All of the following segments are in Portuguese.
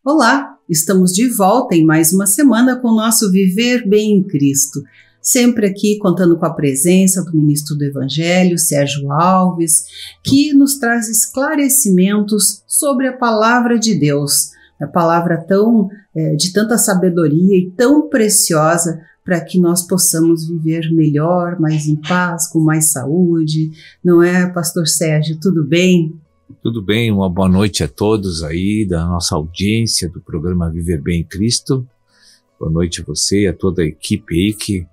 Olá, estamos de volta em mais uma semana com o nosso Viver Bem em Cristo. Sempre aqui contando com a presença do ministro do Evangelho, Sérgio Alves, que nos traz esclarecimentos sobre a palavra de Deus. A palavra de tanta sabedoria e tão preciosa para que nós possamos viver melhor, mais em paz, com mais saúde. Não é, pastor Sérgio? Tudo bem? Tudo bem, uma boa noite a todos aí da nossa audiência do programa Viver Bem em Cristo. Boa noite a você e a toda a equipe aí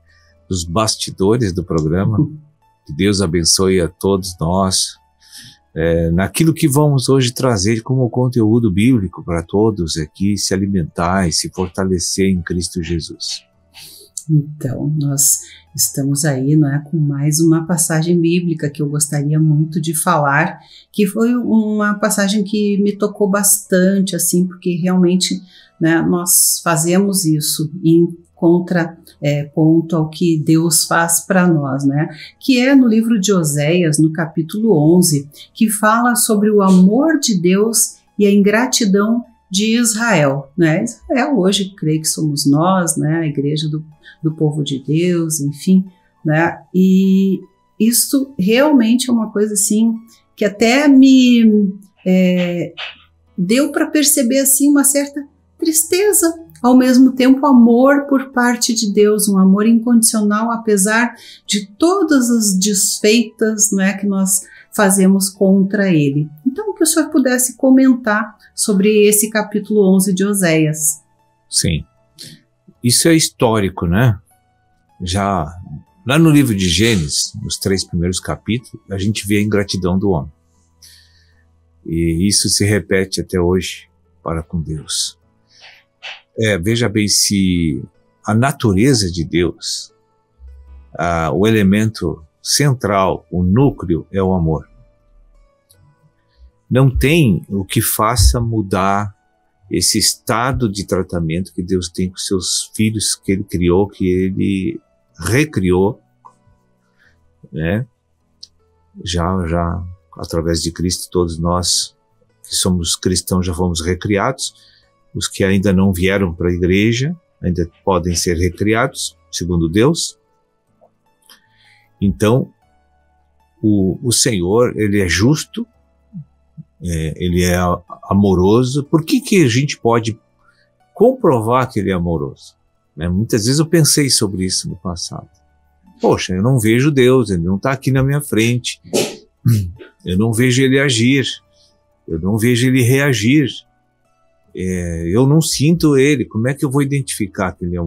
dos bastidores do programa. Que Deus abençoe a todos nós naquilo que vamos hoje trazer como conteúdo bíblico para todos aqui se alimentar e se fortalecer em Cristo Jesus. Então, nós estamos aí, com mais uma passagem bíblica que eu gostaria muito de falar, que foi uma passagem que me tocou bastante, assim, porque realmente, nós fazemos isso em contraponto ao que Deus faz para nós, que é no livro de Oséias, no capítulo 11, que fala sobre o amor de Deus e a ingratidão de Israel. Israel hoje, creio que somos nós, a igreja do povo de Deus, enfim, e isso realmente é uma coisa assim que até me deu para perceber assim uma certa tristeza, ao mesmo tempo amor por parte de Deus, um amor incondicional apesar de todas as desfeitas que nós fazemos contra ele. Então que o senhor pudesse comentar sobre esse capítulo 11 de Oséias. Sim. Isso é histórico, Já lá no livro de Gênesis, nos 3 primeiros capítulos, a gente vê a ingratidão do homem. E isso se repete até hoje para com Deus. Veja bem, se a natureza de Deus, o elemento central, o núcleo é o amor. Não tem o que faça mudar esse estado de tratamento que Deus tem com seus filhos que Ele criou, que Ele recriou, Já através de Cristo, todos nós que somos cristãos já fomos recriados. Os que ainda não vieram para a igreja ainda podem ser recriados, segundo Deus. Então, o Senhor, Ele é justo, Ele é amoroso. Por que a gente pode comprovar que Ele é amoroso? Muitas vezes eu pensei sobre isso no passado. Poxa, eu não vejo Deus, Ele não está aqui na minha frente. Eu não vejo Ele agir. Eu não vejo Ele reagir. Eu não sinto Ele. Como é que eu vou identificar que Ele é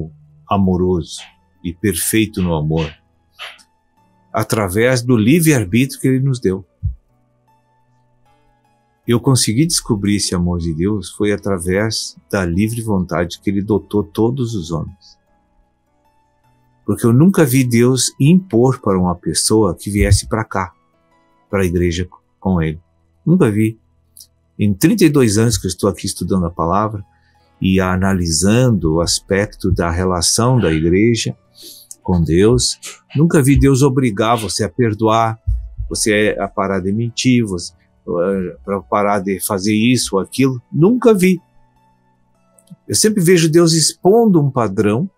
amoroso e perfeito no amor? Através do livre-arbítrio que Ele nos deu. Eu consegui descobrir esse amor de Deus foi através da livre vontade que Ele dotou todos os homens. Porque eu nunca vi Deus impor para uma pessoa que viesse para cá, para a igreja com Ele. Nunca vi. Em 32 anos que eu estou aqui estudando a palavra e analisando o aspecto da relação da igreja com Deus, nunca vi Deus obrigar você a perdoar, você a parar de mentir, para parar de fazer isso ou aquilo. Nunca vi. Eu sempre vejo Deus expondo um padrão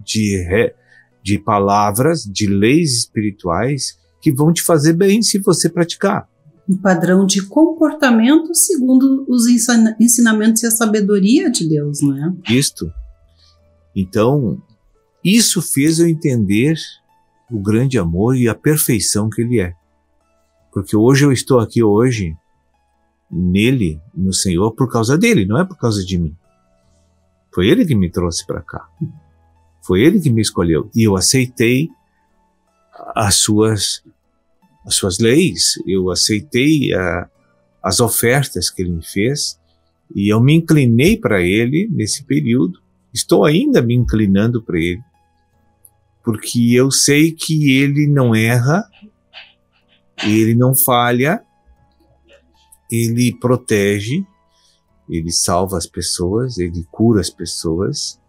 de palavras, de leis espirituais que vão te fazer bem se você praticar. Um padrão de comportamento segundo os ensinamentos e a sabedoria de Deus, Isto. Então, isso fez eu entender o grande amor e a perfeição que Ele é. Porque hoje eu estou aqui nele, no Senhor, por causa dele, não é por causa de mim. Foi Ele que me trouxe para cá. Foi Ele que me escolheu. E eu aceitei as suas leis, eu aceitei as ofertas que Ele me fez e eu me inclinei para Ele nesse período. Estou ainda me inclinando para Ele, porque eu sei que Ele não erra, Ele não falha, Ele protege, Ele salva as pessoas, Ele cura as pessoas,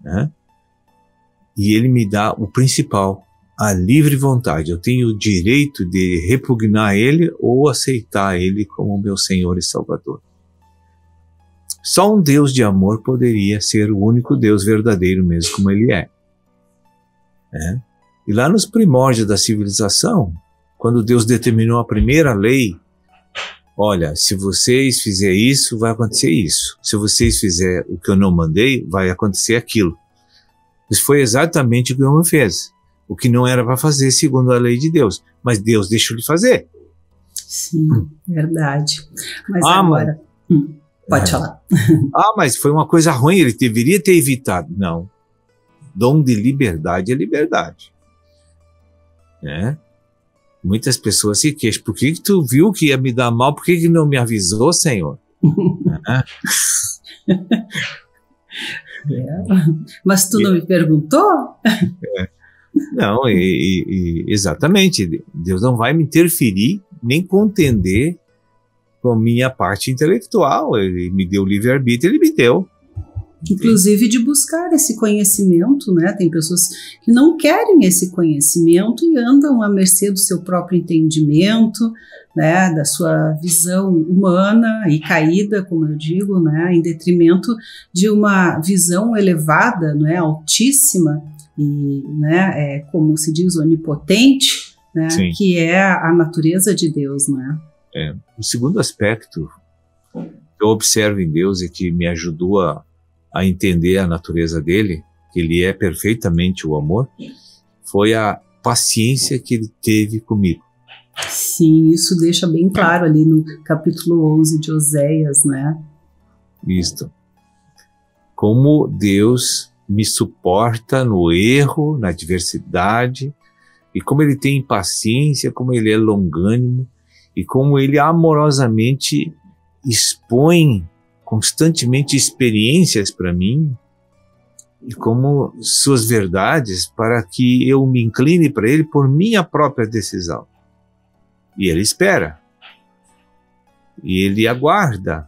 E Ele me dá o principal, a livre vontade. Eu tenho o direito de repugnar Ele ou aceitar Ele como meu Senhor e Salvador. Só um Deus de amor poderia ser o único Deus verdadeiro mesmo como ele é. E lá nos primórdios da civilização, quando Deus determinou a primeira lei, olha, se vocês fizerem isso, vai acontecer isso. Se vocês fizerem o que eu não mandei, vai acontecer aquilo. Isso foi exatamente o que o homem fez. O que não era para fazer segundo a lei de Deus. Mas Deus deixou de fazer. Sim, verdade. Mas agora... pode falar. Mas foi uma coisa ruim, ele deveria ter evitado. Não. Dom de liberdade é liberdade. Muitas pessoas se queixam. Por que tu viu que ia me dar mal? Por que não me avisou, Senhor? Mas tu não me perguntou? Não, exatamente. Deus não vai me interferir nem contender com a minha parte intelectual. Ele me deu livre-arbítrio, ele me deu. Inclusive de buscar esse conhecimento, né? Tem pessoas que não querem esse conhecimento e andam à mercê do seu próprio entendimento, né? Da sua visão humana e caída, como eu digo, né? Em detrimento de uma visão elevada, né? Altíssima e, né? Como se diz, onipotente, né? Que é a natureza de Deus, né? O segundo aspecto que eu observo em Deus e que me ajudou a entender a natureza dele, que ele é perfeitamente o amor, foi a paciência que ele teve comigo. Sim, isso deixa bem claro ali no capítulo 11 de Oséias, né? Isto. Como Deus me suporta no erro, na adversidade, e como ele tem paciência, como ele é longânimo, e como ele amorosamente expõe constantemente experiências para mim e como suas verdades para que eu me incline para ele por minha própria decisão. E ele espera. E ele aguarda.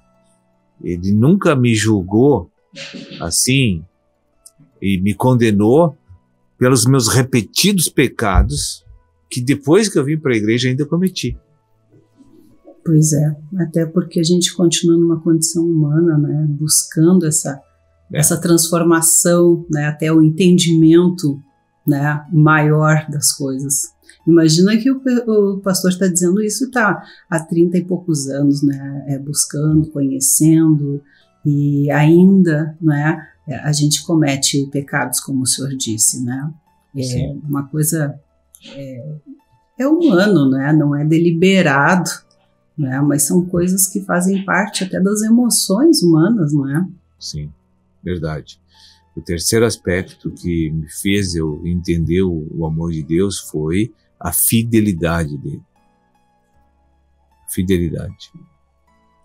Ele nunca me julgou assim e me condenou pelos meus repetidos pecados que depois que eu vim para a igreja ainda cometi. Pois é, até porque a gente continua numa condição humana, né, buscando essa transformação, né, até o entendimento, né, maior das coisas. Imagina que o pastor está dizendo isso e está há 30 e poucos anos, né, buscando, conhecendo, e ainda, né, a gente comete pecados, como o senhor disse, né? Uma coisa é humano, né, não é deliberado, né? Mas são coisas que fazem parte até das emoções humanas, não é? Sim, verdade. O terceiro aspecto que me fez eu entender o amor de Deus foi a fidelidade dele. Fidelidade.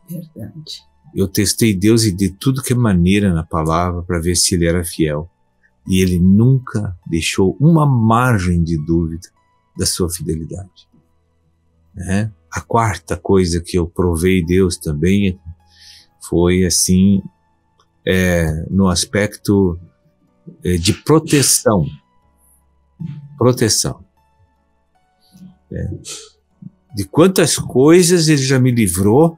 Verdade. Eu testei Deus e de tudo que é maneira na palavra para ver se ele era fiel. E ele nunca deixou uma margem de dúvida da sua fidelidade. A quarta coisa que eu provei Deus também foi assim, no aspecto de proteção. Proteção. De quantas coisas ele já me livrou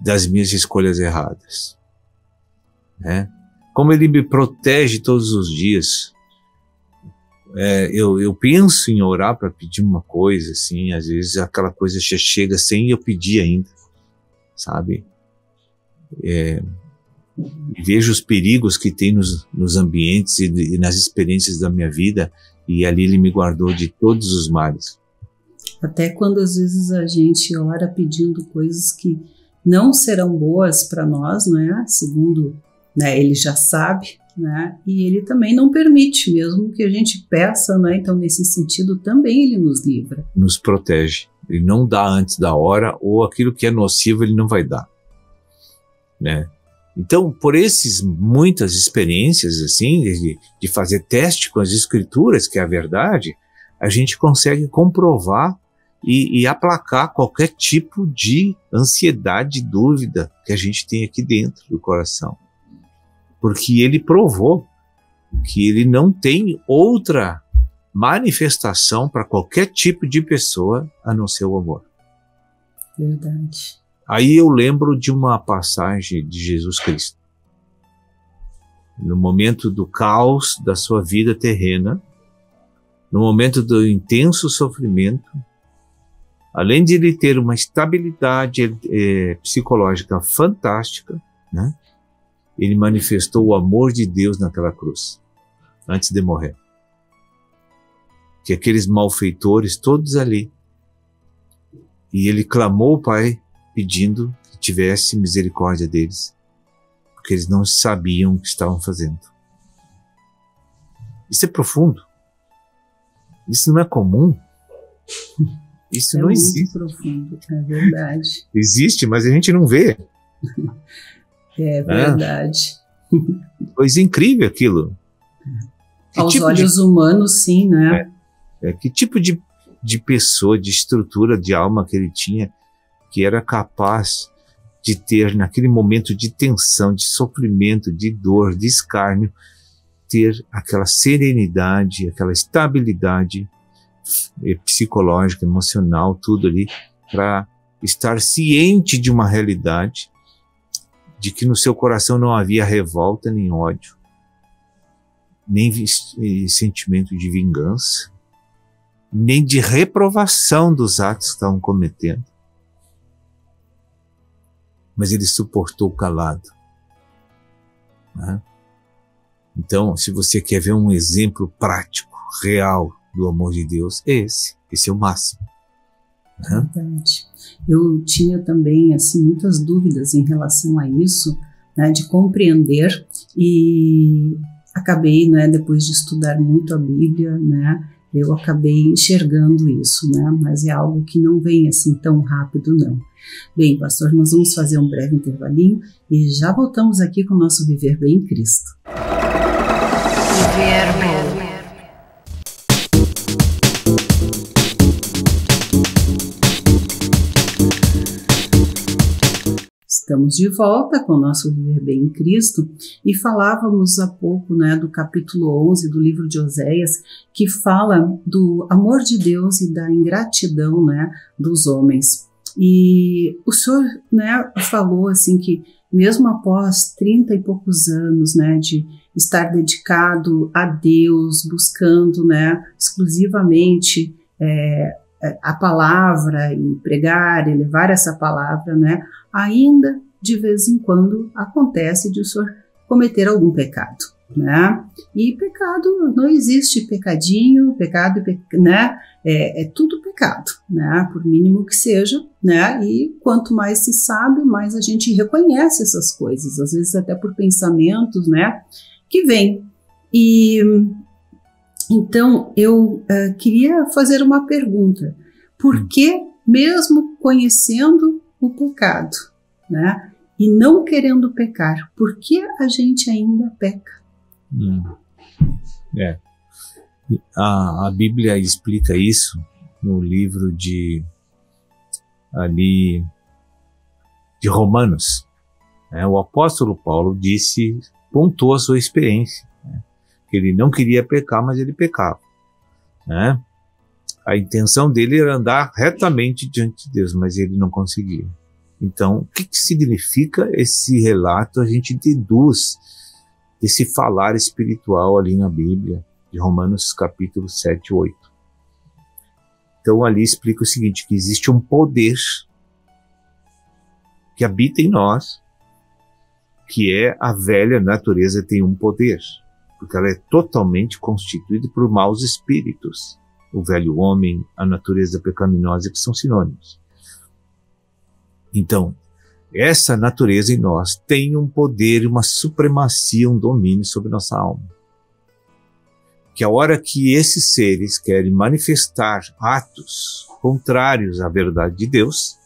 das minhas escolhas erradas. Como ele me protege todos os dias. Eu penso em orar para pedir uma coisa, assim, às vezes aquela coisa já chega sem eu pedir ainda, sabe? Vejo os perigos que tem nos ambientes e nas experiências da minha vida, e ali ele me guardou de todos os males. Até quando às vezes a gente ora pedindo coisas que não serão boas para nós, não é? Segundo, né, ele já sabe, né? E ele também não permite, mesmo que a gente peça, né? Então, nesse sentido, também ele nos livra. Nos protege. Ele não dá antes da hora, ou aquilo que é nocivo ele não vai dar, né? Então, por muitas experiências assim, de fazer teste com as escrituras, que é a verdade, a gente consegue comprovar e aplacar qualquer tipo de ansiedade, dúvida que a gente tem aqui dentro do coração. Porque ele provou que ele não tem outra manifestação para qualquer tipo de pessoa a não ser o amor. Verdade. Aí eu lembro de uma passagem de Jesus Cristo. no momento do caos da sua vida terrena, no momento do intenso sofrimento, além de ele ter uma estabilidade psicológica fantástica, né? Ele manifestou o amor de Deus naquela cruz, antes de morrer. Que aqueles malfeitores, todos ali, e ele clamou ao Pai, pedindo que tivesse misericórdia deles, porque eles não sabiam o que estavam fazendo. Isso é profundo. Isso não é comum. Isso não existe. É muito profundo, é verdade. Existe, mas a gente não vê. É verdade. Coisa incrível aquilo. Aos olhos humanos, sim, né? Que tipo de pessoa, de estrutura de alma que ele tinha, que era capaz de ter, naquele momento de tensão, de sofrimento, de dor, de escárnio, ter aquela serenidade, aquela estabilidade psicológica, emocional, tudo ali, para estar ciente de uma realidade, de que no seu coração não havia revolta, nem ódio, nem sentimento de vingança, nem de reprovação dos atos que estavam cometendo. Mas ele suportou calado. Né? Então, se você quer ver um exemplo prático, real do amor de Deus, esse é o máximo. Né? Verdade. Eu tinha também assim muitas dúvidas em relação a isso, né, de compreender, e acabei, né, depois de estudar muito a Bíblia, né, eu acabei enxergando isso, né, mas é algo que não vem assim tão rápido, não. Bem, pastor, nós vamos fazer um breve intervalinho e já voltamos aqui com o nosso Viver Bem em Cristo. Viver Bem. Estamos de volta com o nosso Viver Bem em Cristo e falávamos há pouco, né, do capítulo 11 do livro de Oséias, que fala do amor de Deus e da ingratidão, né, dos homens. E o Senhor, né, falou assim que mesmo após 30 e poucos anos, né, de estar dedicado a Deus, buscando, né, exclusivamente a palavra e pregar e levar essa palavra, né, ainda de vez em quando acontece de o senhor cometer algum pecado, né? E pecado, não existe pecadinho, pecado, né? É tudo pecado, né? Por mínimo que seja, né? E quanto mais se sabe, mais a gente reconhece essas coisas, às vezes até por pensamentos, né? Que vêm. E então eu queria fazer uma pergunta: por que, mesmo conhecendo o pecado, né, e não querendo pecar, por que a gente ainda peca? A Bíblia explica isso no livro de Romanos. O apóstolo Paulo pontuou a sua experiência, né, que ele não queria pecar, mas ele pecava, né? A intenção dele era andar retamente diante de Deus, mas ele não conseguia. Então, o que significa esse relato? A gente deduz esse falar espiritual ali na Bíblia, de Romanos capítulo 7 e 8. Então, ali explica o seguinte, que existe um poder que habita em nós, que é a velha natureza, tem um poder, porque ela é totalmente constituída por maus espíritos. O velho homem, a natureza pecaminosa, que são sinônimos. Então, essa natureza em nós tem um poder, uma supremacia, um domínio sobre nossa alma. Que a hora que esses seres querem manifestar atos contrários à verdade de Deus,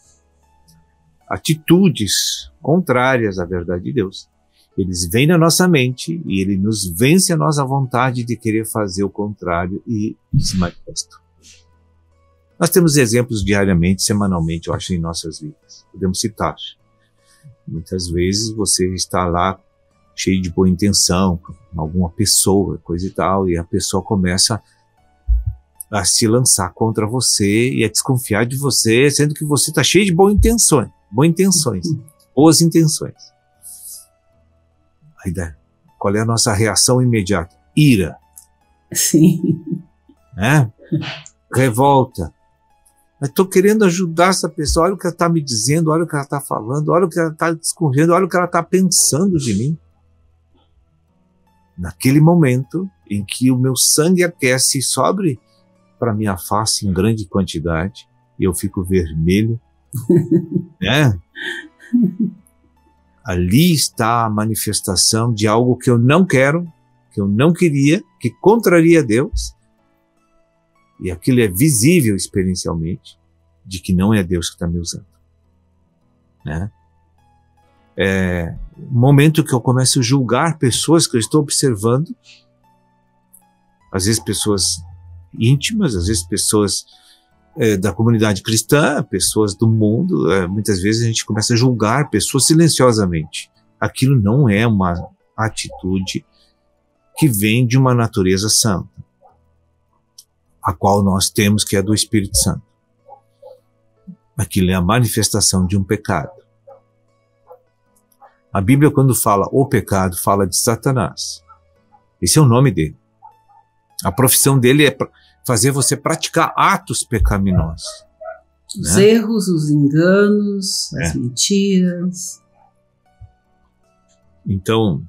atitudes contrárias à verdade de Deus, eles vêm na nossa mente e ele nos vence a nossa vontade de querer fazer o contrário e se manifestam. Nós temos exemplos diariamente, semanalmente, eu acho, em nossas vidas. Podemos citar. Muitas vezes você está lá cheio de boa intenção, com alguma pessoa, coisa e tal, e a pessoa começa a se lançar contra você e a desconfiar de você, sendo que você está cheio de boas intenções. Qual qual é a nossa reação imediata? Ira. Sim. Né? Revolta. Mas estou querendo ajudar essa pessoa, olha o que ela está me dizendo, olha o que ela está falando, olha o que ela está discorrendo, olha o que ela está pensando de mim. Naquele momento em que o meu sangue aquece e sobe para minha face em grande quantidade, e eu fico vermelho, né? Ali está a manifestação de algo que eu não quero, que eu não queria, que contraria Deus, e aquilo é visível experiencialmente, de que não é Deus que está me usando. Né? É um momento que eu começo a julgar pessoas que eu estou observando, às vezes pessoas íntimas, às vezes pessoas da comunidade cristã, pessoas do mundo, muitas vezes a gente começa a julgar pessoas silenciosamente. Aquilo não é uma atitude que vem de uma natureza santa, a qual nós temos, que é do Espírito Santo. Aquilo é a manifestação de um pecado. A Bíblia, quando fala o pecado, fala de Satanás. Esse é o nome dele. A profissão dele é fazer você praticar atos pecaminosos. Os erros, os enganos, as mentiras. Então,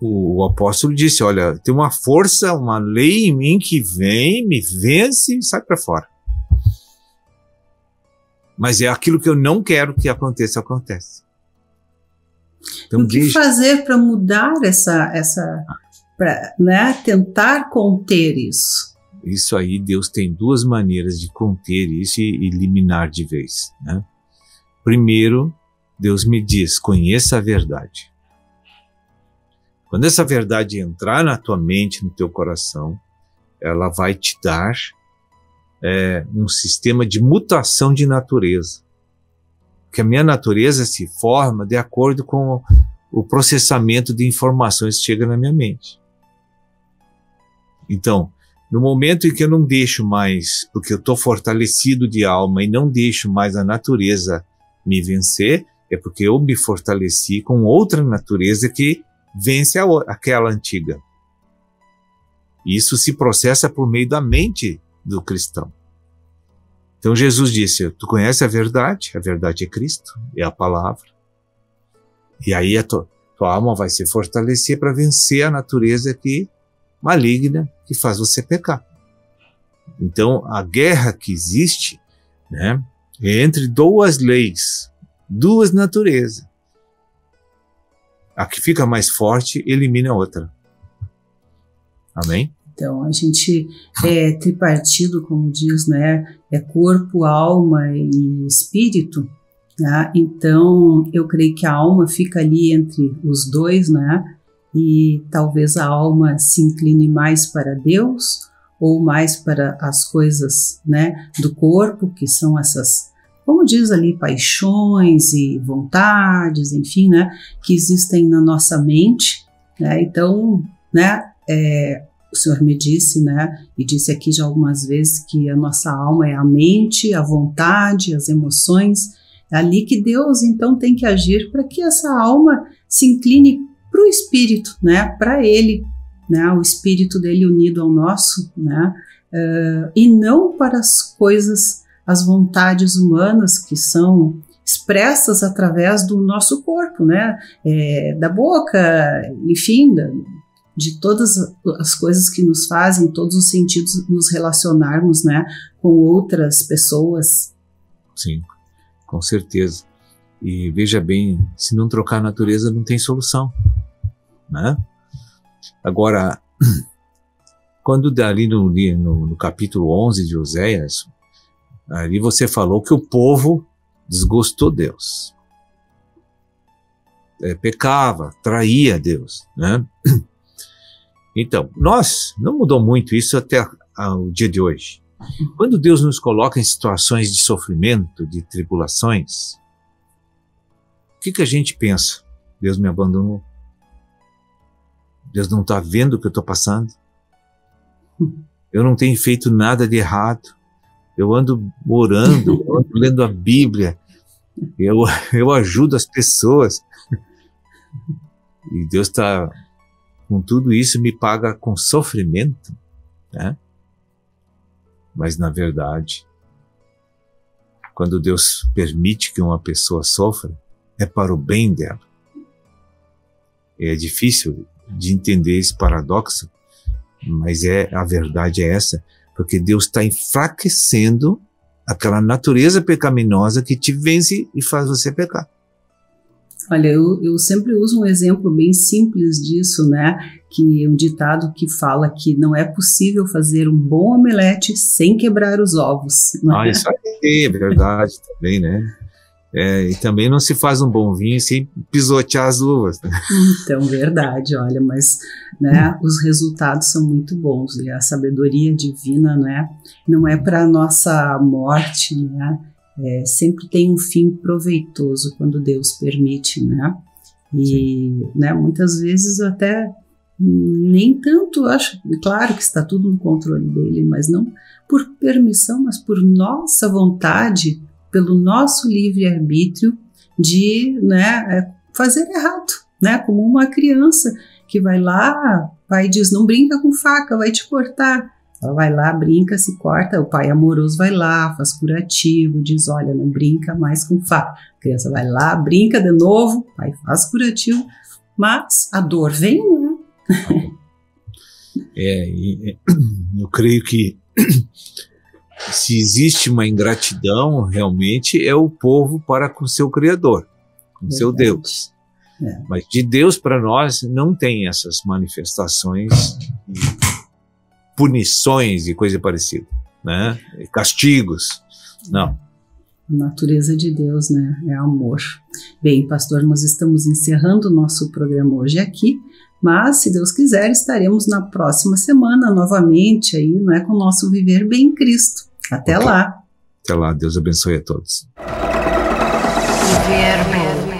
o apóstolo disse, olha, tem uma força, uma lei em mim que vem, me vence e sai para fora. Mas é aquilo que eu não quero que aconteça, acontece. Então, o que fazer para mudar para tentar conter isso? Isso aí, Deus tem duas maneiras de conter isso e eliminar de vez. Né? Primeiro, Deus me diz, conheça a verdade. Quando essa verdade entrar na tua mente, no teu coração, ela vai te dar um sistema de mutação de natureza. Porque a minha natureza se forma de acordo com o processamento de informações que chega na minha mente. Então, no momento em que eu não deixo mais, porque eu estou fortalecido de alma e não deixo mais a natureza me vencer, é porque eu me fortaleci com outra natureza que vence aquela antiga. Isso se processa por meio da mente do cristão. Então Jesus disse, tu conhece a verdade é Cristo, é a palavra. E aí a tua alma vai se fortalecer para vencer a natureza maligna que faz você pecar. Então a guerra que existe, né, é entre duas leis, duas naturezas. A que fica mais forte elimina a outra. Amém? Então, a gente é tripartido, como diz, né? É corpo, alma e espírito. Né? Então, eu creio que a alma fica ali entre os dois, né? E talvez a alma se incline mais para Deus ou mais para as coisas, né, do corpo, que são essas, como diz ali, paixões e vontades, enfim, né, que existem na nossa mente, né? Então, né, o Senhor me disse, né, e disse aqui já algumas vezes que a nossa alma é a mente, a vontade, as emoções, é ali que Deus então tem que agir para que essa alma se incline para o Espírito, né, para Ele, né, o Espírito dele unido ao nosso, né, e não para as coisas, as vontades humanas que são expressas através do nosso corpo, né, da boca, enfim, de todas as coisas que nos fazem, em todos os sentidos, nos relacionarmos, né, com outras pessoas. Sim, com certeza. E veja bem, se não trocar a natureza, não tem solução, né? Agora, quando ali no capítulo 11 de Oséias, ali você falou que o povo desgostou Deus. Pecava, traía Deus, né? Então, não mudou muito isso até o dia de hoje. Quando Deus nos coloca em situações de sofrimento, de tribulações, o que a gente pensa? Deus me abandonou? Deus não está vendo o que eu estou passando? Eu não tenho feito nada de errado. Eu ando orando, eu ando lendo a Bíblia, eu ajudo as pessoas. E Deus está com tudo isso me paga com sofrimento, né? Mas na verdade, quando Deus permite que uma pessoa sofra, é para o bem dela. É difícil de entender esse paradoxo, mas a verdade é essa, porque Deus está enfraquecendo aquela natureza pecaminosa que te vence e faz você pecar. Olha, eu sempre uso um exemplo bem simples disso, né? Que é um ditado que fala que não é possível fazer um bom omelete sem quebrar os ovos. Ah, isso aí é verdade também, né? E também não se faz um bom vinho sem pisotear as uvas, né? Então, verdade, olha, mas né, os resultados são muito bons, e a sabedoria divina, né, não é para a nossa morte, né? Sempre tem um fim proveitoso quando Deus permite, né? E né, muitas vezes até nem tanto, acho, claro que está tudo no controle dele, mas não por permissão, mas por nossa vontade, pelo nosso livre-arbítrio de né, fazer errado, né? Como uma criança que vai lá, pai diz, não brinca com faca, vai te cortar. Ela vai lá, brinca, se corta, o pai amoroso vai lá, faz curativo, diz, olha, não brinca mais com faca. A criança vai lá, brinca de novo, o pai faz curativo, mas a dor vem, né? Eu creio que se existe uma ingratidão, realmente é o povo para com seu Criador, com seu Deus. Mas de Deus para nós não tem essas manifestações, punições e coisa parecida, né? Castigos, não. A natureza de Deus, né? É amor. Bem, pastor, nós estamos encerrando o nosso programa hoje aqui, mas, se Deus quiser, estaremos na próxima semana novamente aí, né, com o nosso Viver Bem em Cristo. Até lá. Até lá, Deus abençoe a todos. Viver Bem.